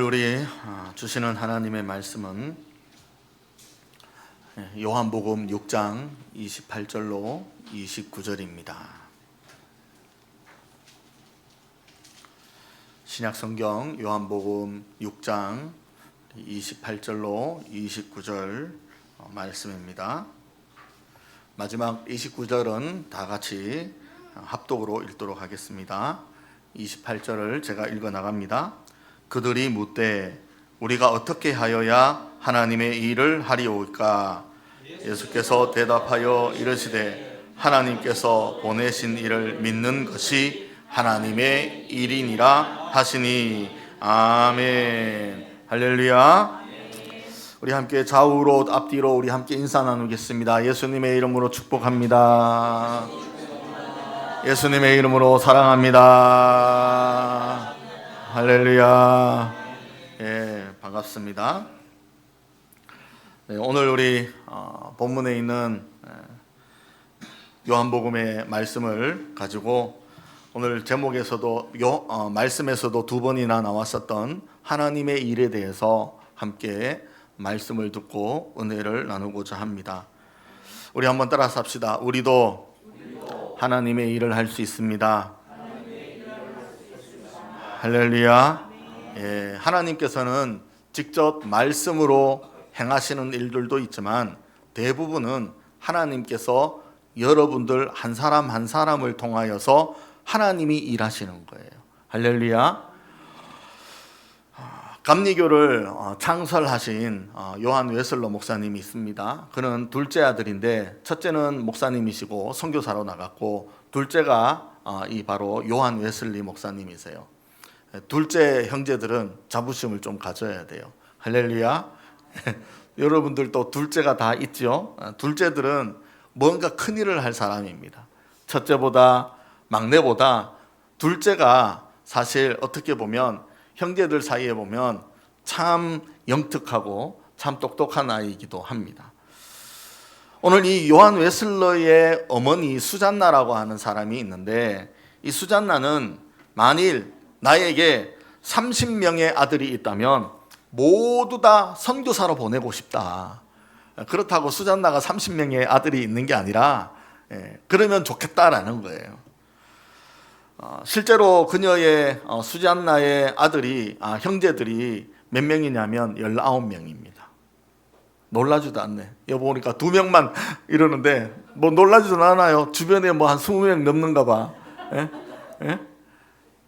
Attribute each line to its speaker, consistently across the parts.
Speaker 1: 우리 주시는 하나님의 말씀은 요한복음 6장 28절로 29절입니다. 신약성경 요한복음 6장 28절로 29절 말씀입니다. 마지막 29절은 다 같이 합독으로 읽도록 하겠습니다. 28절을 제가 읽어 나갑니다. 그들이 묻되 우리가 어떻게 하여야 하나님의 일을 하리오까? 예수께서 대답하여 이르시되 하나님께서 보내신 이를 믿는 것이 하나님의 일이니라 하시니. 아멘. 할렐루야. 우리 함께 좌우로 앞뒤로 우리 함께 인사 나누겠습니다. 예수님의 이름으로 축복합니다. 예수님의 이름으로 사랑합니다. 할렐루야. 반갑습니다. 오늘 우리 본문에 있는 요한복음의 말씀을 가지고 오늘 제목에서도 말씀에서도 두 번이나 나왔었던 하나님의 일에 대해서 함께 말씀을 듣고 은혜를 나누고자 합니다. 우리 한번 따라서 합시다. 우리도 하나님의 일을 할 수 있습니다. 할렐루야. 하나님께서는 직접 말씀으로 행하시는 일들도 있지만 대부분은 하나님께서 여러분들 한 사람 한 사람을 통하여서 하나님이 일하시는 거예요. 할렐루야. 감리교를 창설하신 요한 웨슬러 목사님이 있습니다. 그는 둘째 아들인데 첫째는 목사님이시고 선교사로 나갔고 둘째가 이 바로 요한 웨슬리 목사님이세요. 둘째 형제들은 자부심을 좀 가져야 돼요. 할렐루야. 여러분들도 둘째가 다 있죠. 둘째들은 뭔가 큰 일을 할 사람입니다. 첫째보다 막내보다 둘째가 사실 어떻게 보면 형제들 사이에 보면 참 영특하고 참 똑똑한 아이이기도 합니다. 오늘 이 요한 웨슬러의 어머니 수잔나라고 하는 사람이 있는데 이 수잔나는 만일 나에게 30명의 아들이 있다면 모두 다 선교사로 보내고 싶다. 그렇다고 수잔나가 30명의 아들이 있는 게 아니라 그러면 좋겠다라는 거예요. 실제로 그녀의 수잔나의 아들이 형제들이 몇 명이냐면 19명입니다. 놀라지도 않네. 여보 보니까 2명만 이러는데 뭐 놀라지도 않아요. 주변에 뭐 한 20명 넘는가 봐.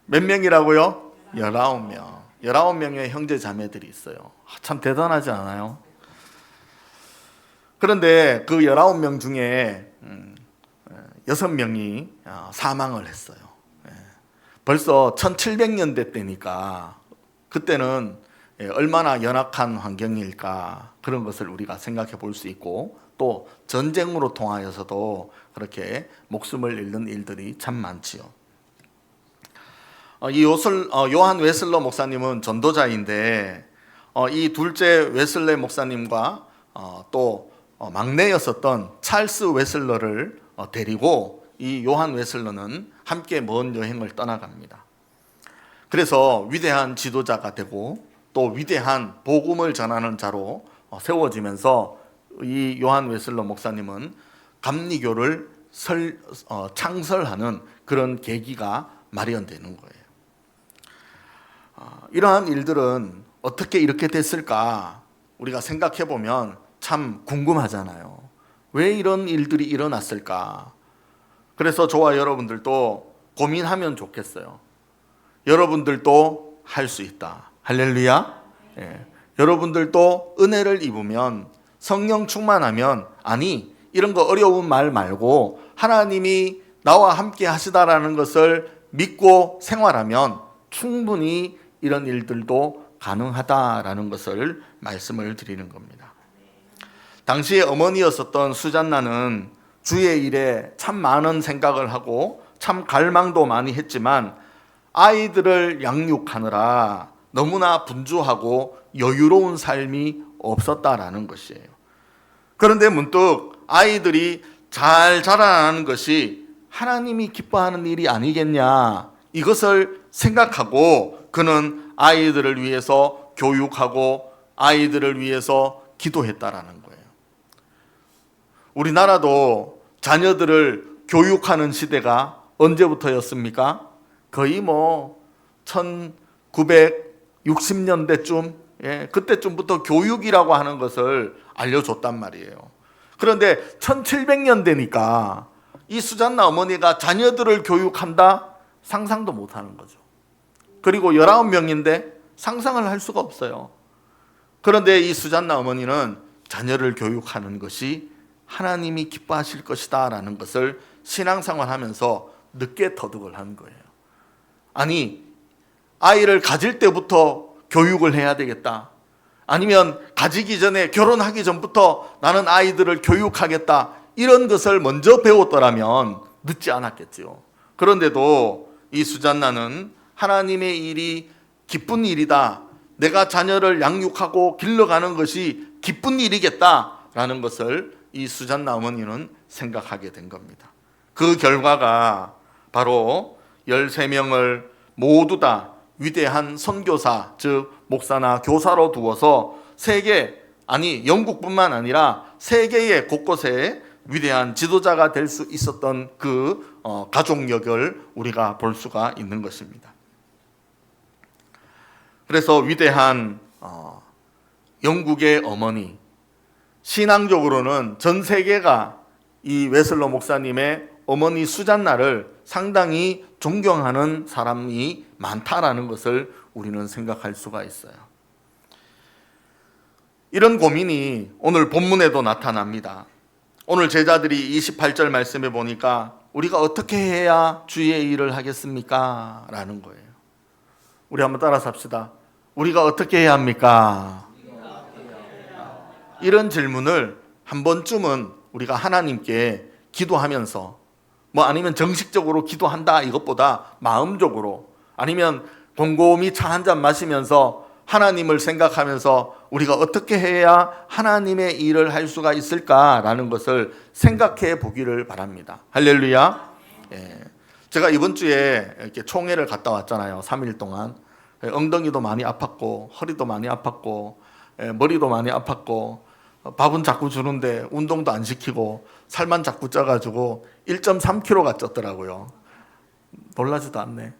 Speaker 1: 몇 명이라고요? 19명. 19명의 형제 자매들이 있어요. 참 대단하지 않아요? 그런데 그 19명 중에 6명이 사망을 했어요. 벌써 1700년대 때니까 그때는 얼마나 연약한 환경일까 그런 것을 우리가 생각해 볼 수 있고 또 전쟁으로 통하여서도 그렇게 목숨을 잃는 일들이 참 많지요. 이 요한 웨슬러 목사님은 전도자인데 이 둘째 웨슬러 목사님과 또 막내였었던 찰스 웨슬러를 데리고 이 요한 웨슬러는 함께 먼 여행을 떠나갑니다. 그래서 위대한 지도자가 되고 또 위대한 복음을 전하는 자로 세워지면서 이 요한 웨슬러 목사님은 감리교를 창설하는 그런 계기가 마련되는 거예요. 이러한 일들은 어떻게 이렇게 됐을까 우리가 생각해 보면 참 궁금하잖아요. 왜 이런 일들이 일어났을까? 그래서 저와 여러분들도 고민하면 좋겠어요. 여러분들도 할 수 있다. 할렐루야. 여러분들도 은혜를 입으면 성령 충만하면 아니 이런 거 어려운 말 말고 하나님이 나와 함께 하시다라는 것을 믿고 생활하면 충분히 이런 일들도 가능하다라는 것을 말씀을 드리는 겁니다. 당시에 어머니였었던 수잔나는 주의 일에 참 많은 생각을 하고 참 갈망도 많이 했지만 아이들을 양육하느라 너무나 분주하고 여유로운 삶이 없었다라는 것이에요. 그런데 문득 아이들이 잘 자라나는 것이 하나님이 기뻐하는 일이 아니겠냐 이것을 생각하고 그는 아이들을 위해서 교육하고 아이들을 위해서 기도했다라는 거예요. 우리나라도 자녀들을 교육하는 시대가 언제부터였습니까? 거의 1960년대쯤, 그때쯤부터 교육이라고 하는 것을 알려줬단 말이에요. 그런데 1700년대니까 이 수잔나 어머니가 자녀들을 교육한다? 상상도 못하는 거죠. 그리고 19명인데 상상을 할 수가 없어요. 그런데 이 수잔나 어머니는 자녀를 교육하는 것이 하나님이 기뻐하실 것이다 라는 것을 신앙생활 하면서 늦게 터득을 한 거예요. 아니, 아이를 가질 때부터 교육을 해야 되겠다. 아니면 가지기 전에, 결혼하기 전부터 나는 아이들을 교육하겠다. 이런 것을 먼저 배웠더라면 늦지 않았겠지요. 그런데도 이 수잔나는 하나님의 일이 기쁜 일이다. 내가 자녀를 양육하고 길러가는 것이 기쁜 일이겠다라는 것을 이 수잔나 어머니는 생각하게 된 겁니다. 그 결과가 바로 13명을 모두 다 위대한 선교사, 즉 목사나 교사로 두어서 세계, 아니 영국뿐만 아니라 세계의 곳곳에 위대한 지도자가 될 수 있었던 그 가족력을 우리가 볼 수가 있는 것입니다. 그래서 위대한 영국의 어머니, 신앙적으로는 전 세계가 이 웨슬러 목사님의 어머니 수잔나를 상당히 존경하는 사람이 많다라는 것을 우리는 생각할 수가 있어요. 이런 고민이 오늘 본문에도 나타납니다. 오늘 제자들이 28절 말씀에 보니까 우리가 어떻게 해야 주의 일을 하겠습니까? 라는 거예요. 우리 한번 따라서 합시다. 우리가 어떻게 해야 합니까? 이런 질문을 한 번쯤은 우리가 하나님께 기도하면서, 아니면 정식적으로 기도한다 이것보다 마음적으로, 아니면 곰곰이 차 한 잔 마시면서 하나님을 생각하면서 우리가 어떻게 해야 하나님의 일을 할 수가 있을까라는 것을 생각해 보기를 바랍니다. 할렐루야. 제가 이번 주에 이렇게 총회를 갔다 왔잖아요. 3일 동안. 엉덩이도 많이 아팠고 허리도 많이 아팠고 머리도 많이 아팠고 밥은 자꾸 주는데 운동도 안 시키고 살만 자꾸 쪄가지고 1.3kg가 쪘더라고요. 놀라지도 않네.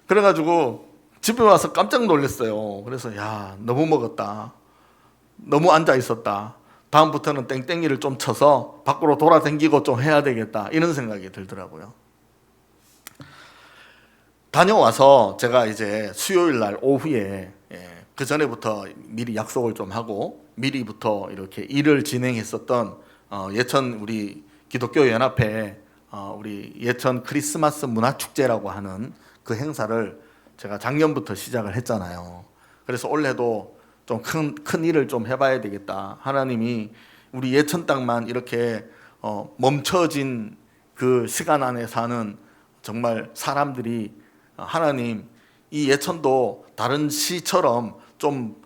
Speaker 1: 그래가지고 집에 와서 깜짝 놀랐어요. 그래서 야, 너무 먹었다. 너무 앉아 있었다. 다음부터는 땡땡이를 좀 쳐서 밖으로 돌아다니고 좀 해야 되겠다. 이런 생각이 들더라고요. 다녀와서 제가 이제 수요일 날 오후에 그 전에부터 미리 약속을 좀 하고 미리부터 이렇게 일을 진행했었던 예천 우리 기독교 연합회 우리 예천 크리스마스 문화축제라고 하는 그 행사를 제가 작년부터 시작을 했잖아요. 그래서 올해도 좀 큰 일을 좀 해봐야 되겠다. 하나님이 우리 예천 땅만 이렇게 멈춰진 그 시간 안에 사는 정말 사람들이 하나님 이 예천도 다른 시처럼 좀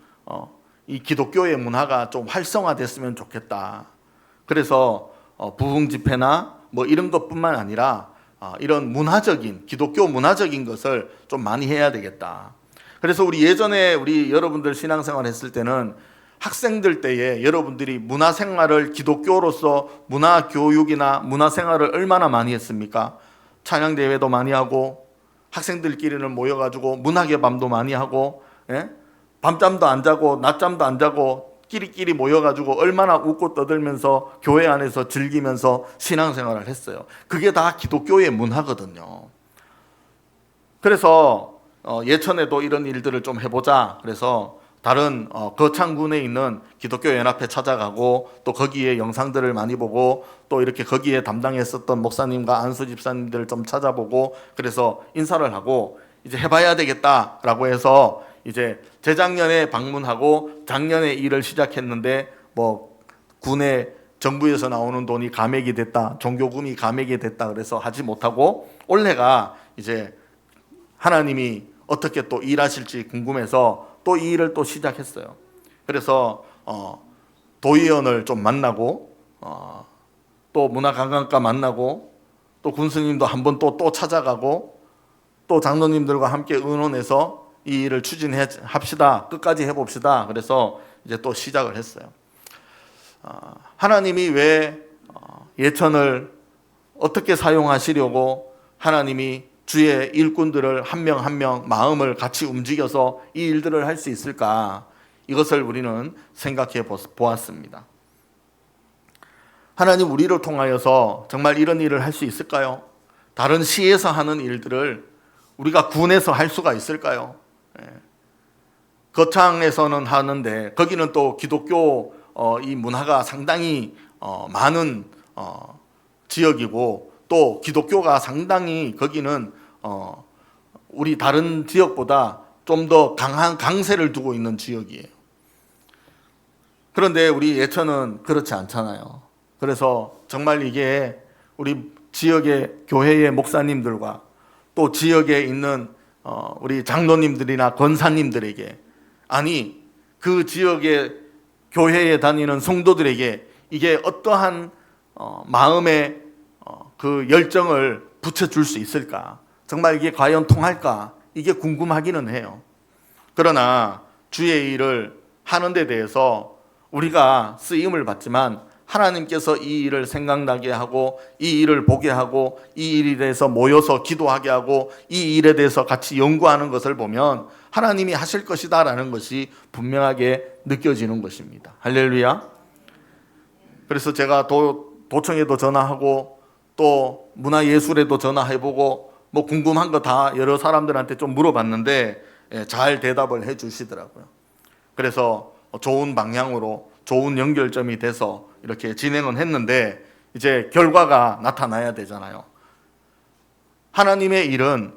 Speaker 1: 이 기독교의 문화가 좀 활성화됐으면 좋겠다. 그래서 부흥 집회나 이런 것뿐만 아니라 이런 문화적인 기독교 문화적인 것을 좀 많이 해야 되겠다. 그래서 우리 예전에 우리 여러분들 신앙생활 했을 때는 학생들 때에 여러분들이 문화생활을 기독교로서 문화교육이나 문화생활을 얼마나 많이 했습니까? 찬양대회도 많이 하고 학생들끼리는 모여가지고 문학의 밤도 많이 하고 밤잠도 안 자고 낮잠도 안 자고 끼리끼리 모여가지고 얼마나 웃고 떠들면서 교회 안에서 즐기면서 신앙생활을 했어요. 그게 다 기독교의 문화거든요. 그래서 예천에도 이런 일들을 좀 해보자. 그래서 다른 거창군에 있는 기독교 연합회 찾아가고 또 거기에 영상들을 많이 보고 또 이렇게 거기에 담당했었던 목사님과 안수 집사님들을 좀 찾아보고 그래서 인사를 하고 이제 해봐야 되겠다라고 해서 이제 재작년에 방문하고 작년에 일을 시작했는데 군에 정부에서 나오는 돈이 감액이 됐다, 종교금이 감액이 됐다 그래서 하지 못하고 올해가 이제 하나님이 어떻게 또 일하실지 궁금해서 또 이 일을 또 시작했어요. 그래서 도의원을 좀 만나고 또 문화관광가 만나고 또 군수님도 한번 또 찾아가고 또 장로님들과 함께 의논해서 이 일을 추진합시다. 끝까지 해봅시다. 그래서 이제 또 시작을 했어요. 하나님이 왜 예천을 어떻게 사용하시려고 하나님이 주의 일꾼들을 한 명 한 명 마음을 같이 움직여서 이 일들을 할 수 있을까? 이것을 우리는 생각해 보았습니다. 하나님 우리를 통하여서 정말 이런 일을 할 수 있을까요? 다른 시에서 하는 일들을 우리가 군에서 할 수가 있을까요? 거창에서는 하는데 거기는 또 기독교 이 문화가 상당히 많은 지역이고 또 기독교가 상당히 거기는 우리 다른 지역보다 좀 더 강한 강세를 두고 있는 지역이에요. 그런데 우리 예천은 그렇지 않잖아요. 그래서 정말 이게 우리 지역의 교회의 목사님들과 또 지역에 있는 우리 장로님들이나 권사님들에게, 아니 그 지역의 교회에 다니는 성도들에게 이게 어떠한 마음의 그 열정을 붙여줄 수 있을까? 정말 이게 과연 통할까? 이게 궁금하기는 해요. 그러나 주의 일을 하는 데 대해서 우리가 쓰임을 받지만 하나님께서 이 일을 생각나게 하고 이 일을 보게 하고 이 일에 대해서 모여서 기도하게 하고 이 일에 대해서 같이 연구하는 것을 보면 하나님이 하실 것이다 라는 것이 분명하게 느껴지는 것입니다. 할렐루야. 그래서 제가 도청에도 전화하고 또 문화예술에도 전화해보고 뭐 궁금한 거 다 여러 사람들한테 좀 물어봤는데 잘 대답을 해 주시더라고요. 그래서 좋은 방향으로 좋은 연결점이 돼서 이렇게 진행은 했는데 이제 결과가 나타나야 되잖아요. 하나님의 일은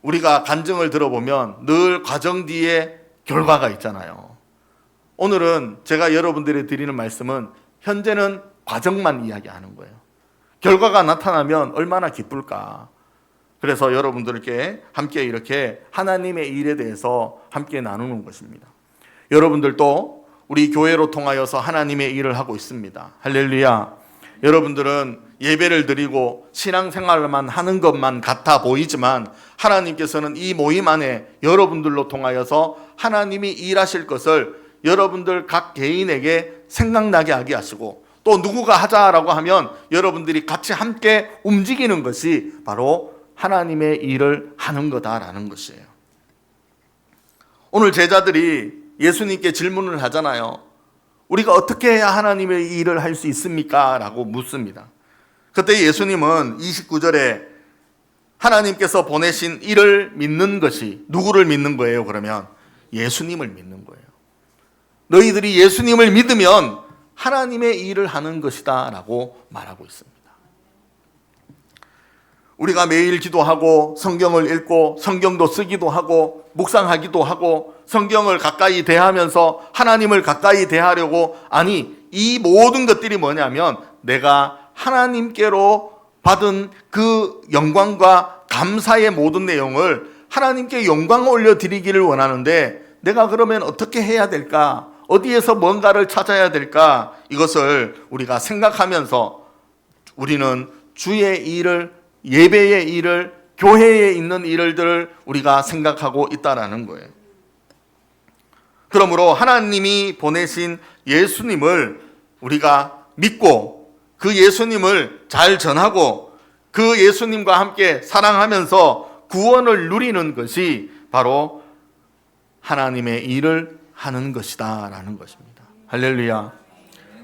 Speaker 1: 우리가 간증을 들어보면 늘 과정 뒤에 결과가 있잖아요. 오늘은 제가 여러분들이 드리는 말씀은 현재는 과정만 이야기하는 거예요. 결과가 나타나면 얼마나 기쁠까. 그래서 여러분들께 함께 이렇게 하나님의 일에 대해서 함께 나누는 것입니다. 여러분들도 우리 교회로 통하여서 하나님의 일을 하고 있습니다. 할렐루야. 여러분들은 예배를 드리고 신앙생활만 하는 것만 같아 보이지만 하나님께서는 이 모임 안에 여러분들로 통하여서 하나님이 일하실 것을 여러분들 각 개인에게 생각나게 하게 하시고 또 누구가 하자라고 하면 여러분들이 같이 함께 움직이는 것이 바로 하나님의 일을 하는 거다라는 것이에요. 오늘 제자들이 예수님께 질문을 하잖아요. 우리가 어떻게 해야 하나님의 일을 할 수 있습니까? 라고 묻습니다. 그때 예수님은 29절에 하나님께서 보내신 일을 믿는 것이 누구를 믿는 거예요? 그러면 예수님을 믿는 거예요. 너희들이 예수님을 믿으면 하나님의 일을 하는 것이다 라고 말하고 있습니다. 우리가 매일 기도하고 성경을 읽고 성경도 쓰기도 하고 묵상하기도 하고 성경을 가까이 대하면서 하나님을 가까이 대하려고, 아니 이 모든 것들이 뭐냐면 내가 하나님께로 받은 그 영광과 감사의 모든 내용을 하나님께 영광 올려드리기를 원하는데 내가 그러면 어떻게 해야 될까? 어디에서 뭔가를 찾아야 될까? 이것을 우리가 생각하면서 우리는 주의 일을, 예배의 일을, 교회에 있는 일들을 우리가 생각하고 있다라는 거예요. 그러므로 하나님이 보내신 예수님을 우리가 믿고 그 예수님을 잘 전하고 그 예수님과 함께 사랑하면서 구원을 누리는 것이 바로 하나님의 일을 하는 것이다 라는 것입니다. 할렐루야.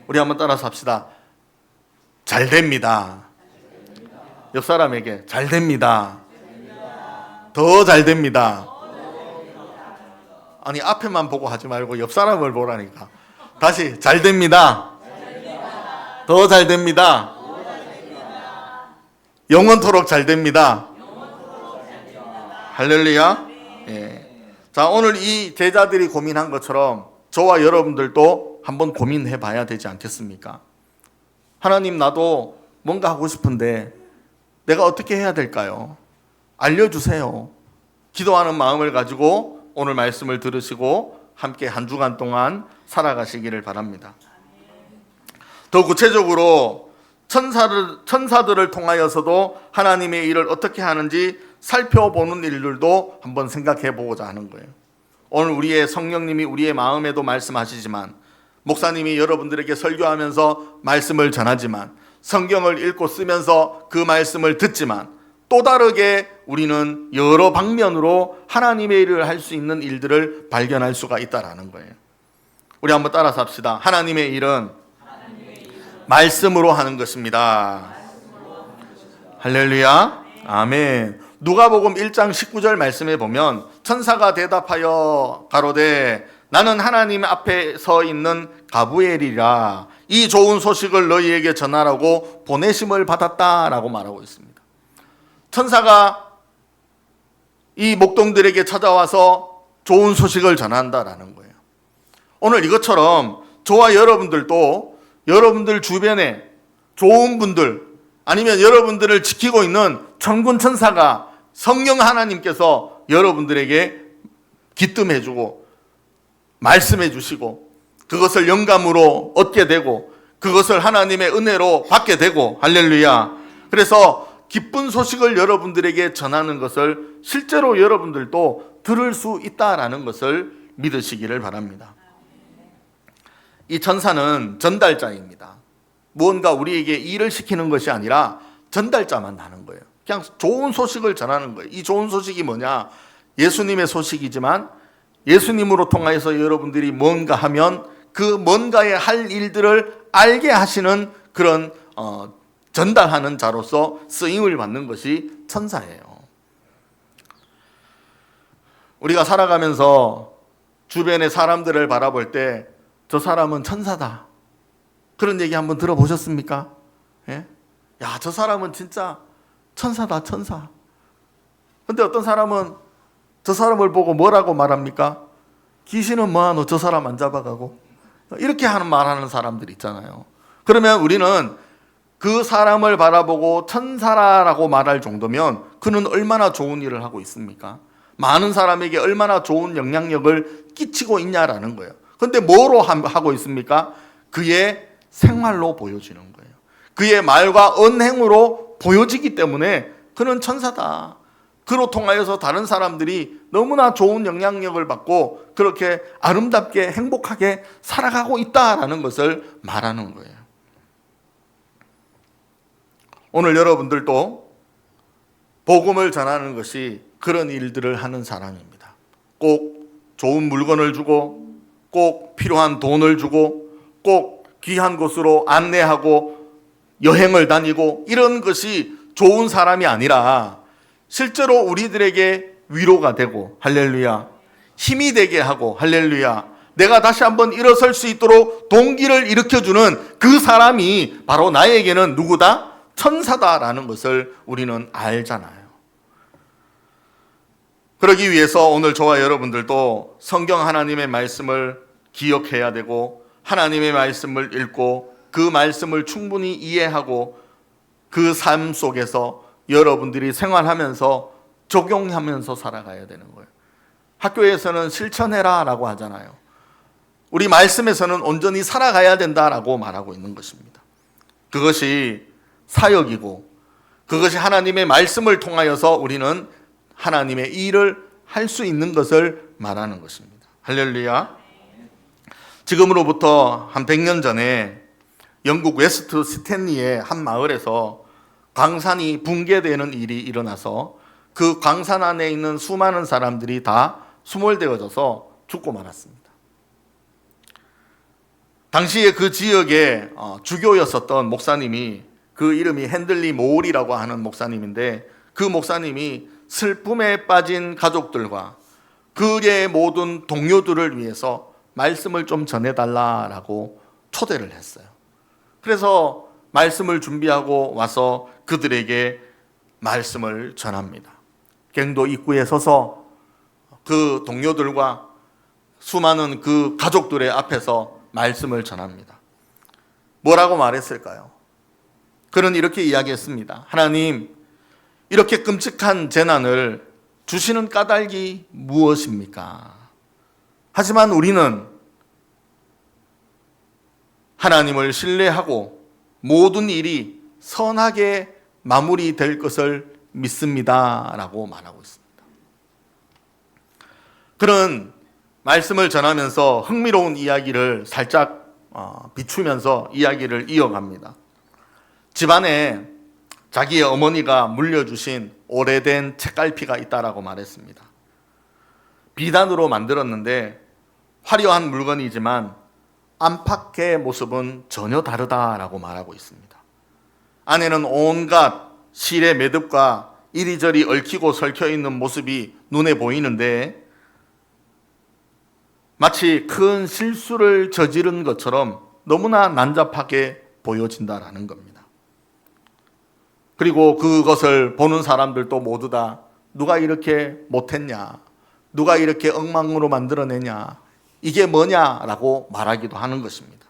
Speaker 1: 우리 한번 따라서 합시다. 잘 됩니다. 옆 사람에게 잘 됩니다. 더 잘 됩니다. 아니 앞에만 보고 하지 말고 옆 사람을 보라니까. 다시 잘 됩니다. 더 잘 됩니다. 영원토록 잘 됩니다. 할렐루야. 예. 자, 오늘 이 제자들이 고민한 것처럼 저와 여러분들도 한번 고민해 봐야 되지 않겠습니까? 하나님, 나도 뭔가 하고 싶은데 내가 어떻게 해야 될까요? 알려주세요. 기도하는 마음을 가지고 오늘 말씀을 들으시고 함께 한 주간 동안 살아가시기를 바랍니다. 더 구체적으로 천사들을 통하여서도 하나님의 일을 어떻게 하는지 살펴보는 일들도 한번 생각해 보고자 하는 거예요. 오늘 우리의 성령님이 우리의 마음에도 말씀하시지만, 목사님이 여러분들에게 설교하면서 말씀을 전하지만, 성경을 읽고 쓰면서 그 말씀을 듣지만, 또 다르게 우리는 여러 방면으로 하나님의 일을 할 수 있는 일들을 발견할 수가 있다라는 거예요. 우리 한번 따라서 합시다. 하나님의 일은 말씀으로 하는 것입니다. 할렐루야. 아멘. 누가복음 1장 19절 말씀에 보면 천사가 대답하여 가로되 나는 하나님 앞에 서 있는 가브리엘이라 이 좋은 소식을 너희에게 전하라고 보내심을 받았다라고 말하고 있습니다. 천사가 이 목동들에게 찾아와서 좋은 소식을 전한다라는 거예요. 오늘 이것처럼 저와 여러분들도 여러분들 주변에 좋은 분들, 아니면 여러분들을 지키고 있는 천군 천사가, 성령 하나님께서 여러분들에게 기뜸해주고 말씀해 주시고 그것을 영감으로 얻게 되고 그것을 하나님의 은혜로 받게 되고, 할렐루야. 그래서 기쁜 소식을 여러분들에게 전하는 것을 실제로 여러분들도 들을 수 있다라는 것을 믿으시기를 바랍니다. 이 천사는 전달자입니다. 무언가 우리에게 일을 시키는 것이 아니라 전달자만 하는 거예요. 그냥 좋은 소식을 전하는 거예요. 이 좋은 소식이 뭐냐? 예수님의 소식이지만 예수님으로 통하여서 여러분들이 뭔가 하면 그 뭔가에 할 일들을 알게 하시는 그런 전달하는 자로서 쓰임을 받는 것이 천사예요. 우리가 살아가면서 주변의 사람들을 바라볼 때 저 사람은 천사다, 그런 얘기 한번 들어보셨습니까? 예? 야, 저 사람은 진짜 천사다, 천사. 근데 어떤 사람은 저 사람을 보고 뭐라고 말합니까? 귀신은 뭐하노, 저 사람 안 잡아가고. 이렇게 하는 말하는 사람들 있잖아요. 그러면 우리는 그 사람을 바라보고 천사라고 말할 정도면 그는 얼마나 좋은 일을 하고 있습니까? 많은 사람에게 얼마나 좋은 영향력을 끼치고 있냐라는 거예요. 근데 뭐로 하고 있습니까? 그의 생활로 보여지는 거예요. 그의 말과 언행으로 보여지기 때문에 그는 천사다. 그로 통하여서 다른 사람들이 너무나 좋은 영향력을 받고 그렇게 아름답게 행복하게 살아가고 있다라는 것을 말하는 거예요. 오늘 여러분들도 복음을 전하는 것이 그런 일들을 하는 사람입니다. 꼭 좋은 물건을 주고, 꼭 필요한 돈을 주고, 꼭 귀한 곳으로 안내하고 여행을 다니고, 이런 것이 좋은 사람이 아니라 실제로 우리들에게 위로가 되고, 할렐루야, 힘이 되게 하고, 할렐루야, 내가 다시 한번 일어설 수 있도록 동기를 일으켜주는 그 사람이 바로 나에게는 누구다? 천사다라는 것을 우리는 알잖아요. 그러기 위해서 오늘 저와 여러분들도 성경 하나님의 말씀을 기억해야 되고, 하나님의 말씀을 읽고 그 말씀을 충분히 이해하고 그 삶 속에서 여러분들이 생활하면서 적용하면서 살아가야 되는 거예요. 학교에서는 실천해라 라고 하잖아요. 우리 말씀에서는 온전히 살아가야 된다라고 말하고 있는 것입니다. 그것이 사역이고, 그것이 하나님의 말씀을 통하여서 우리는 하나님의 일을 할 수 있는 것을 말하는 것입니다. 할렐루야. 지금으로부터 한 100년 전에 영국 웨스트 스탠리의 한 마을에서 광산이 붕괴되는 일이 일어나서 그 광산 안에 있는 수많은 사람들이 다 수몰되어져서 죽고 말았습니다. 당시에 그 지역에 주교였었던 목사님이, 그 이름이 핸들리 모울이라고 하는 목사님인데, 그 목사님이 슬픔에 빠진 가족들과 그의 모든 동료들을 위해서 말씀을 좀 전해달라라고 초대를 했어요. 그래서 말씀을 준비하고 와서 그들에게 말씀을 전합니다. 갱도 입구에 서서 그 동료들과 수많은 그 가족들의 앞에서 말씀을 전합니다. 뭐라고 말했을까요? 그는 이렇게 이야기했습니다. 하나님, 이렇게 끔찍한 재난을 주시는 까닭이 무엇입니까? 하지만 우리는 하나님을 신뢰하고 모든 일이 선하게 마무리될 것을 믿습니다 라고 말하고 있습니다. 그런 말씀을 전하면서 흥미로운 이야기를 살짝 비추면서 이야기를 이어갑니다. 집안에 자기의 어머니가 물려주신 오래된 책갈피가 있다라고 말했습니다. 비단으로 만들었는데 화려한 물건이지만 안팎의 모습은 전혀 다르다라고 말하고 있습니다. 안에는 온갖 실의 매듭과 이리저리 얽히고 설켜 있는 모습이 눈에 보이는데 마치 큰 실수를 저지른 것처럼 너무나 난잡하게 보여진다라는 겁니다. 그리고 그것을 보는 사람들도 모두 다 누가 이렇게 못했냐, 누가 이렇게 엉망으로 만들어내냐, 이게 뭐냐라고 말하기도 하는 것입니다.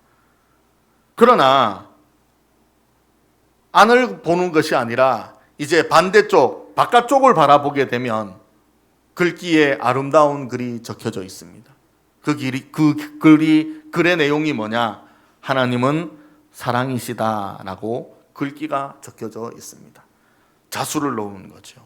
Speaker 1: 그러나 안을 보는 것이 아니라 이제 반대쪽, 바깥쪽을 바라보게 되면 글귀에 아름다운 글이 적혀져 있습니다. 그 글의 내용이 뭐냐? 하나님은 사랑이시다라고 글귀가 적혀져 있습니다. 자수를 놓은 거죠.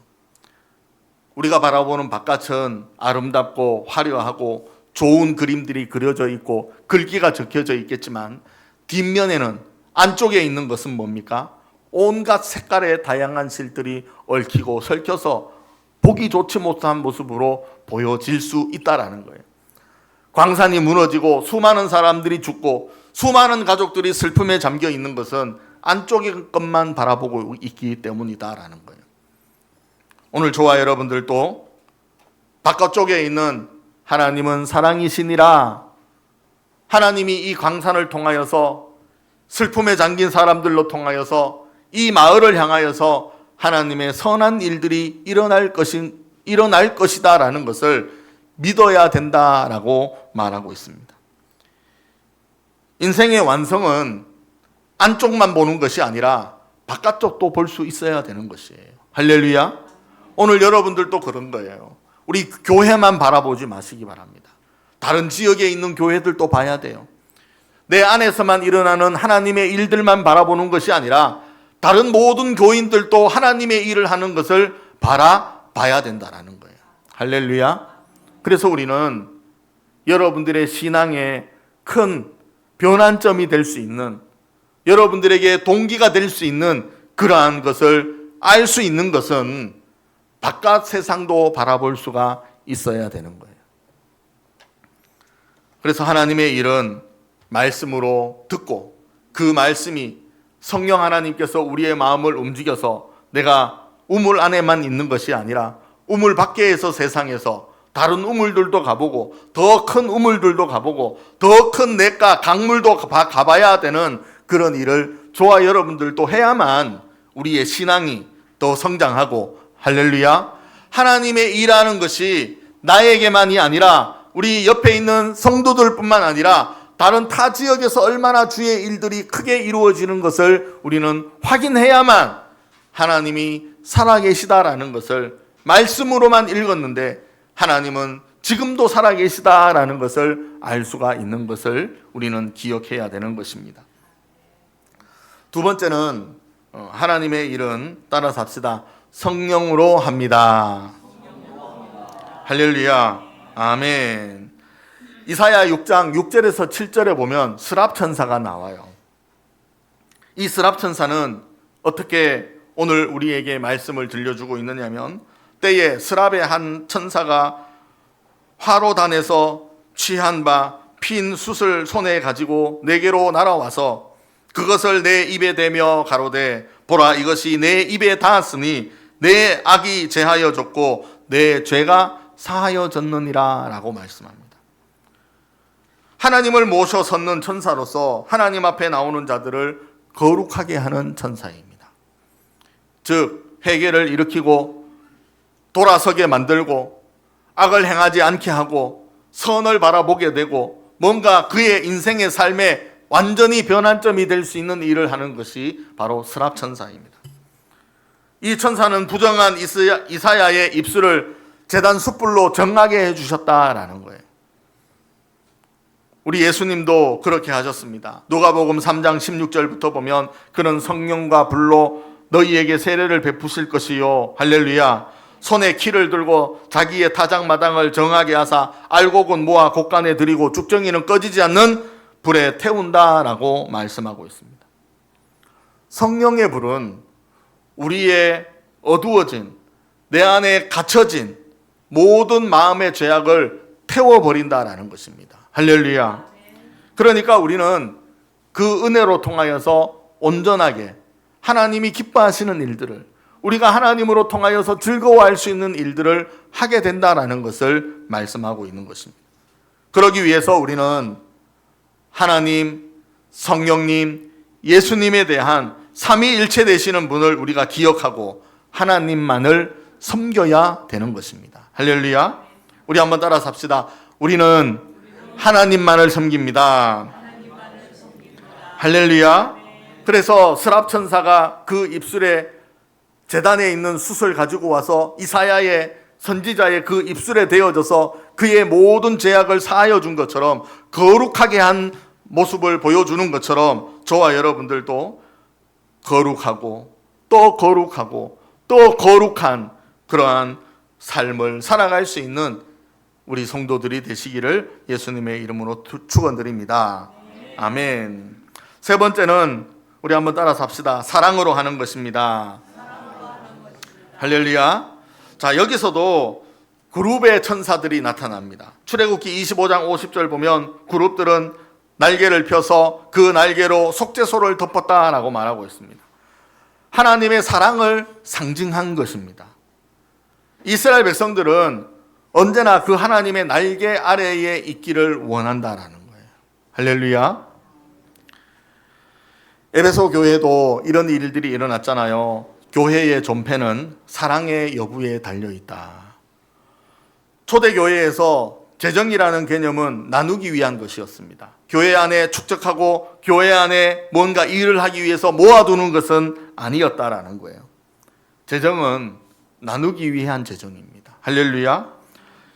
Speaker 1: 우리가 바라보는 바깥은 아름답고 화려하고 좋은 그림들이 그려져 있고 글귀가 적혀져 있겠지만 뒷면에는, 안쪽에 있는 것은 뭡니까? 온갖 색깔의 다양한 실들이 얽히고 설켜서 보기 좋지 못한 모습으로 보여질 수 있다라는 거예요. 광산이 무너지고 수많은 사람들이 죽고 수많은 가족들이 슬픔에 잠겨 있는 것은 안쪽의 것만 바라보고 있기 때문이다라는 거예요. 오늘 저와 여러분들도 바깥쪽에 있는 하나님은 사랑이시니라, 하나님이 이 광산을 통하여서 슬픔에 잠긴 사람들로 통하여서 이 마을을 향하여서 하나님의 선한 일들이 일어날 것이다라는 것을 믿어야 된다라고 말하고 있습니다. 인생의 완성은 안쪽만 보는 것이 아니라 바깥쪽도 볼 수 있어야 되는 것이에요. 할렐루야. 오늘 여러분들도 그런 거예요. 우리 교회만 바라보지 마시기 바랍니다. 다른 지역에 있는 교회들도 봐야 돼요. 내 안에서만 일어나는 하나님의 일들만 바라보는 것이 아니라 다른 모든 교인들도 하나님의 일을 하는 것을 바라봐야 된다는 거예요. 할렐루야. 그래서 우리는 여러분들의 신앙의 큰 변환점이 될 수 있는, 여러분들에게 동기가 될 수 있는 그러한 것을 알 수 있는 것은 바깥 세상도 바라볼 수가 있어야 되는 거예요. 그래서 하나님의 일은 말씀으로 듣고 그 말씀이 성령 하나님께서 우리의 마음을 움직여서 내가 우물 안에만 있는 것이 아니라 우물 밖에서 세상에서 다른 우물들도 가보고 더 큰 우물들도 가보고 더 큰 냇가 강물도 가봐야 되는 그런 일을 저와 여러분들도 해야만 우리의 신앙이 더 성장하고, 할렐루야, 하나님의 일하는 것이 나에게만이 아니라 우리 옆에 있는 성도들뿐만 아니라 다른 타 지역에서 얼마나 주의 일들이 크게 이루어지는 것을 우리는 확인해야만 하나님이 살아계시다라는 것을 말씀으로만 읽었는데 하나님은 지금도 살아계시다라는 것을 알 수가 있는 것을 우리는 기억해야 되는 것입니다. 두 번째는 하나님의 일은, 따라서 합시다, 성령으로 합니다. 할렐루야. 아멘. 이사야 6장 6절에서 7절에 보면 스랍천사가 나와요. 이 스랍천사는 어떻게 오늘 우리에게 말씀을 들려주고 있느냐면, 때에 스랍의 한 천사가 화로단에서 취한 바 핀 숯을 손에 가지고 내게로 날아와서 그것을 내 입에 대며 가로되, 보라, 이것이 내 입에 닿았으니 내 악이 제하여졌고 내 죄가 사하여졌느니라 라고 말씀합니다. 하나님을 모셔 섰는 천사로서 하나님 앞에 나오는 자들을 거룩하게 하는 천사입니다. 즉 회개를 일으키고 돌아서게 만들고 악을 행하지 않게 하고 선을 바라보게 되고 뭔가 그의 인생의 삶에 완전히 변환점이 될 수 있는 일을 하는 것이 바로 스랍 천사입니다. 이 천사는 부정한 이사야의 입술을 제단 숯불로 정하게 해주셨다라는 거예요. 우리 예수님도 그렇게 하셨습니다. 누가복음 3장 16절부터 보면 그는 성령과 불로 너희에게 세례를 베푸실 것이요. 할렐루야. 손에 키를 들고 자기의 타작마당을 정하게 하사 알곡은 모아 곡간에 들이고 죽정이는 꺼지지 않는 불에 태운다라고 말씀하고 있습니다. 성령의 불은 우리의 어두워진, 내 안에 갇혀진 모든 마음의 죄악을 태워버린다라는 것입니다. 할렐루야. 그러니까 우리는 그 은혜로 통하여서 온전하게 하나님이 기뻐하시는 일들을, 우리가 하나님으로 통하여서 즐거워할 수 있는 일들을 하게 된다라는 것을 말씀하고 있는 것입니다. 그러기 위해서 우리는 하나님, 성령님, 예수님에 대한 삼위일체 되시는 분을 우리가 기억하고 하나님만을 섬겨야 되는 것입니다. 할렐루야. 우리 한번 따라서 합시다. 우리는 하나님만을 섬깁니다. 할렐루야. 그래서 스랍천사가 그 입술에 제단에 있는 숯을 가지고 와서 이사야의 선지자의 그 입술에 대어져서 그의 모든 죄악을 사하여 준 것처럼, 거룩하게 한 모습을 보여주는 것처럼 저와 여러분들도 거룩하고 또 거룩하고 또 거룩한 그러한 삶을 살아갈 수 있는 우리 성도들이 되시기를 예수님의 이름으로 축원드립니다. 아멘. 세 번째는 우리 한번 따라서 합시다. 사랑으로 하는 것입니다. 할렐루야. 자, 여기서도 그룹의 천사들이 나타납니다. 출애굽기 25장 50절 보면 그룹들은 날개를 펴서 그 날개로 속죄소를 덮었다라고 말하고 있습니다. 하나님의 사랑을 상징한 것입니다. 이스라엘 백성들은 언제나 그 하나님의 날개 아래에 있기를 원한다라는 거예요. 할렐루야. 에베소 교회도 이런 일들이 일어났잖아요. 교회의 존폐는 사랑의 여부에 달려있다. 초대교회에서 재정이라는 개념은 나누기 위한 것이었습니다. 교회 안에 축적하고 교회 안에 뭔가 일을 하기 위해서 모아두는 것은 아니었다라는 거예요. 재정은 나누기 위한 재정입니다. 할렐루야.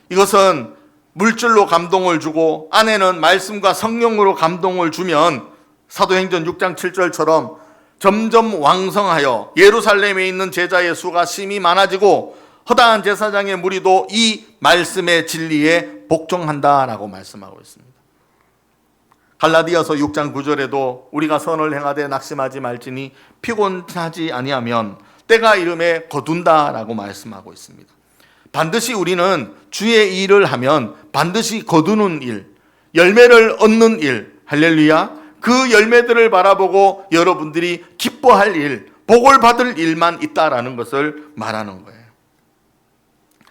Speaker 1: 이것은 물질로 감동을 주고 안에는 말씀과 성령으로 감동을 주면 사도행전 6장 7절처럼 점점 왕성하여 예루살렘에 있는 제자의 수가 심히 많아지고 허다한 제사장의 무리도 이 말씀의 진리에 복종한다라고 말씀하고 있습니다. 갈라디아서 6장 9절에도 우리가 선을 행하되 낙심하지 말지니 피곤하지 아니하면 때가 이름에 거둔다라고 말씀하고 있습니다. 반드시 우리는 주의 일을 하면 반드시 거두는 일, 열매를 얻는 일, 할렐루야. 그 열매들을 바라보고 여러분들이 기뻐할 일, 복을 받을 일만 있다라는 것을 말하는 거예요.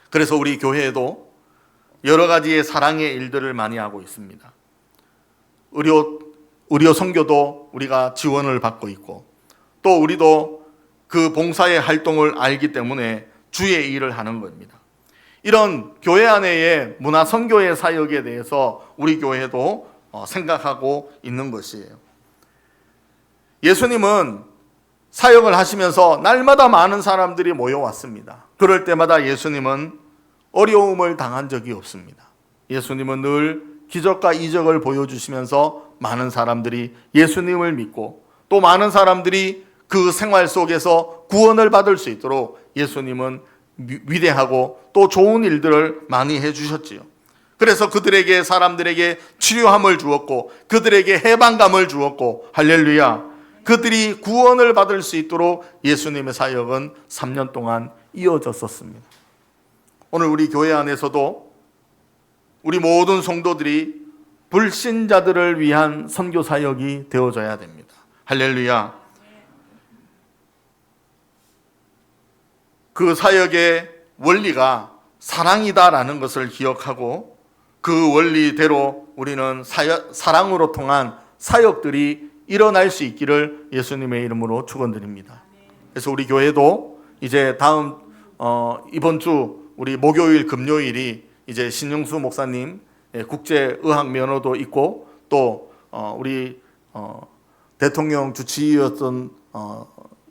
Speaker 1: 그래서 우리 교회에도 여러 가지의 사랑의 일들을 많이 하고 있습니다. 의료 선교도 우리가 지원을 받고 있고, 또 우리도 그 봉사의 활동을 알기 때문에 주의 일을 하는 겁니다. 이런 교회 안에의 문화 선교의 사역에 대해서 우리 교회도 생각하고 있는 것이에요. 예수님은 사역을 하시면서 날마다 많은 사람들이 모여왔습니다. 그럴 때마다 예수님은 어려움을 당한 적이 없습니다. 예수님은 늘 기적과 이적을 보여주시면서 많은 사람들이 예수님을 믿고 또 많은 사람들이 그 생활 속에서 구원을 받을 수 있도록 예수님은 위대하고 또 좋은 일들을 많이 해주셨지요. 그래서 그들에게, 사람들에게 치료함을 주었고 그들에게 해방감을 주었고, 할렐루야, 그들이 구원을 받을 수 있도록 예수님의 사역은 3년 동안 이어졌었습니다. 오늘 우리 교회 안에서도 우리 모든 성도들이 불신자들을 위한 선교 사역이 되어져야 됩니다. 할렐루야. 그 사역의 원리가 사랑이다라는 것을 기억하고 그 원리대로 우리는 사랑으로 통한 사역들이 일어날 수 있기를 예수님의 이름으로 축원드립니다. 그래서 우리 교회도 이제 다음 이번 주 우리 목요일 금요일이 이제 신영수 목사님 국제의학 면허도 있고 또 우리 대통령 주치의였던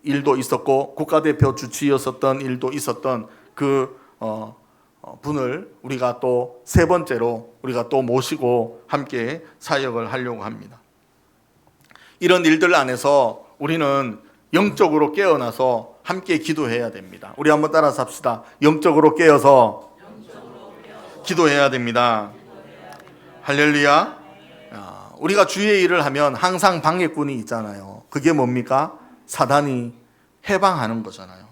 Speaker 1: 일도 있었고 국가대표 주치의였었던 일도 있었던 그 분을 우리가 또 세 번째로 우리가 또 모시고 함께 사역을 하려고 합니다. 이런 일들 안에서 우리는 영적으로 깨어나서 함께 기도해야 됩니다. 우리 한번 따라서 합시다. 영적으로 깨어서 기도해야 됩니다. 할렐루야. 우리가 주의 일을 하면 항상 방해꾼이 있잖아요. 그게 뭡니까? 사단이 해방하는 거잖아요.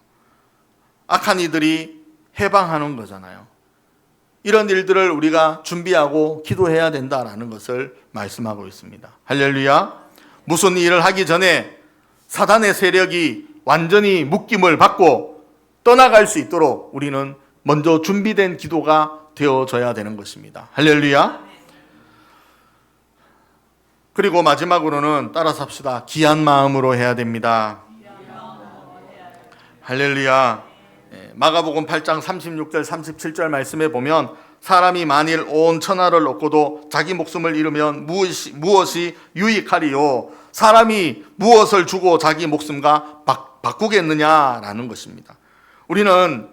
Speaker 1: 악한 이들이 해방하는 거잖아요. 이런 일들을 우리가 준비하고 기도해야 된다라는 것을 말씀하고 있습니다. 할렐루야. 무슨 일을 하기 전에 사단의 세력이 완전히 묶임을 받고 떠나갈 수 있도록 우리는 먼저 준비된 기도가 되어져야 되는 것입니다. 할렐루야. 그리고 마지막으로는 따라서 합시다. 귀한 마음으로 해야 됩니다. 할렐루야. 마가복음 8장 36절 37절 말씀에 보면 사람이 만일 온 천하를 얻고도 자기 목숨을 잃으면 무엇이 유익하리요? 사람이 무엇을 주고 자기 목숨과 바꾸겠느냐라는 것입니다. 우리는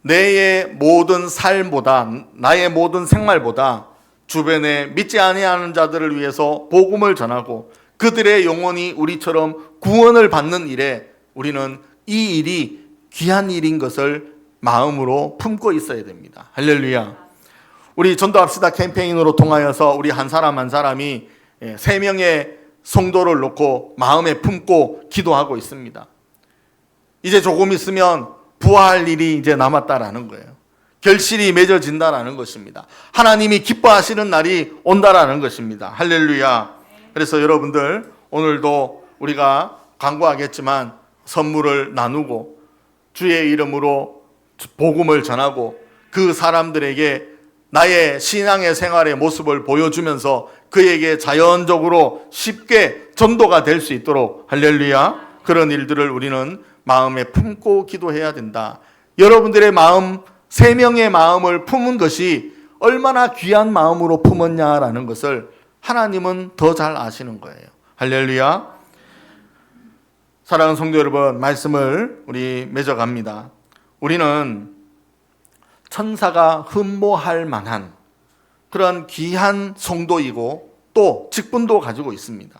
Speaker 1: 내 모든 삶보다, 나의 모든 생활보다 주변에 믿지 아니하는 자들을 위해서 복음을 전하고 그들의 영혼이 우리처럼 구원을 받는 일에 우리는 이 일이 귀한 일인 것을 마음으로 품고 있어야 됩니다. 할렐루야. 우리 전도합시다 캠페인으로 통하여서 우리 한 사람 한 사람이 3명의 성도를 놓고 마음에 품고 기도하고 있습니다. 이제 조금 있으면 부활할 일이 이제 남았다라는 거예요. 결실이 맺어진다라는 것입니다. 하나님이 기뻐하시는 날이 온다라는 것입니다. 할렐루야. 그래서 여러분들 오늘도 우리가 광고하겠지만 선물을 나누고 주의 이름으로 복음을 전하고 그 사람들에게 나의 신앙의 생활의 모습을 보여주면서 그에게 자연적으로 쉽게 전도가 될 수 있도록 할렐루야. 그런 일들을 우리는 마음에 품고 기도해야 된다. 여러분들의 마음, 3명의 마음을 품은 것이 얼마나 귀한 마음으로 품었냐라는 것을 하나님은 더 잘 아시는 거예요. 할렐루야. 사랑하는 성도 여러분, 말씀을 우리 맺어갑니다. 우리는 천사가 흠모할 만한 그런 귀한 성도이고 또 직분도 가지고 있습니다.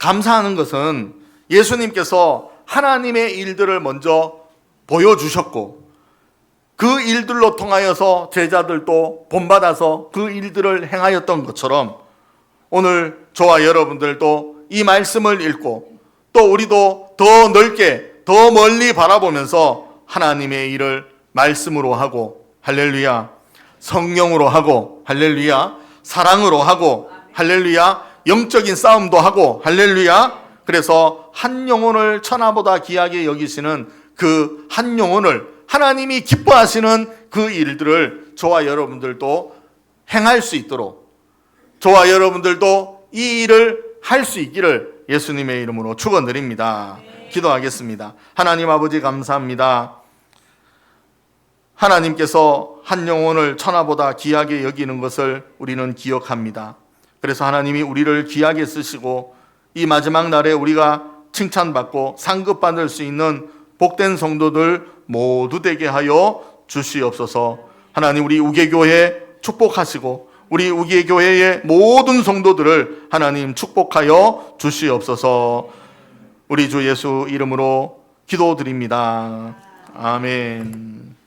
Speaker 1: 감사하는 것은 예수님께서 하나님의 일들을 먼저 보여주셨고 그 일들로 통하여서 제자들도 본받아서 그 일들을 행하였던 것처럼 오늘 저와 여러분들도 이 말씀을 읽고 또 우리도 더 넓게 더 멀리 바라보면서 하나님의 일을 말씀으로 하고 할렐루야, 성령으로 하고 할렐루야, 사랑으로 하고 할렐루야, 영적인 싸움도 하고 할렐루야. 그래서 한 영혼을 천하보다 귀하게 여기시는 그 한 영혼을 하나님이 기뻐하시는 그 일들을 저와 여러분들도 행할 수 있도록 저와 여러분들도 이 일을 할 수 있기를 예수님의 이름으로 축원드립니다. 기도하겠습니다. 하나님 아버지 감사합니다. 하나님께서 한 영혼을 천하보다 귀하게 여기는 것을 우리는 기억합니다. 그래서 하나님이 우리를 귀하게 쓰시고 이 마지막 날에 우리가 칭찬받고 상급받을 수 있는 복된 성도들 모두 되게 하여 주시옵소서. 하나님 우리 우계교회 축복하시고 우리 우계교회의 모든 성도들을 하나님 축복하여 주시옵소서. 우리 주 예수 이름으로 기도드립니다. 아멘.